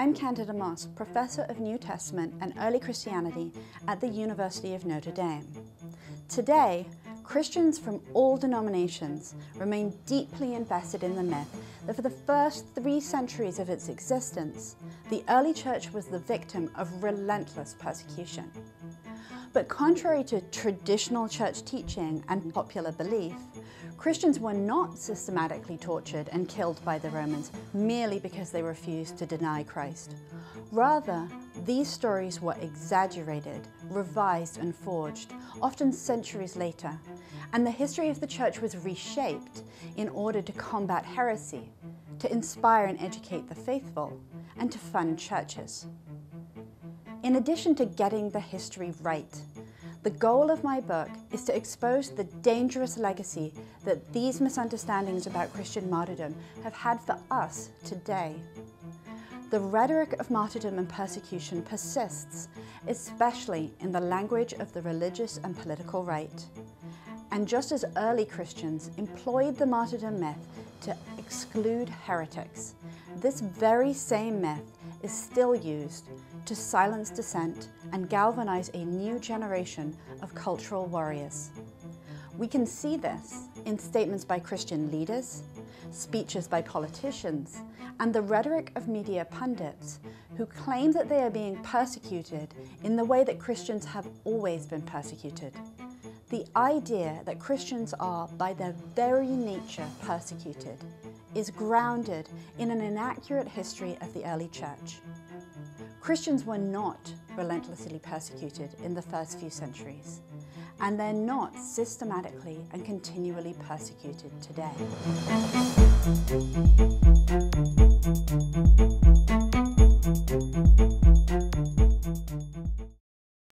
I'm Candida Moss, Professor of New Testament and Early Christianity at the University of Notre Dame. Today, Christians from all denominations remain deeply invested in the myth that for the first 3 centuries of its existence, the early church was the victim of relentless persecution. But contrary to traditional church teaching and popular belief, Christians were not systematically tortured and killed by the Romans merely because they refused to deny Christ. Rather, these stories were exaggerated, revised and forged, often centuries later, and the history of the church was reshaped in order to combat heresy, to inspire and educate the faithful, and to fund churches. In addition to getting the history right, the goal of my book is to expose the dangerous legacy that these misunderstandings about Christian martyrdom have had for us today. The rhetoric of martyrdom and persecution persists, especially in the language of the religious and political right. And just as early Christians employed the martyrdom myth to exclude heretics, this very same myth is still used to silence dissent and galvanize a new generation of cultural warriors. We can see this in statements by Christian leaders, speeches by politicians, and the rhetoric of media pundits who claim that they are being persecuted in the way that Christians have always been persecuted. The idea that Christians are, by their very nature, persecuted is grounded in an inaccurate history of the early church. Christians were not relentlessly persecuted in the first few centuries, and they're not systematically and continually persecuted today.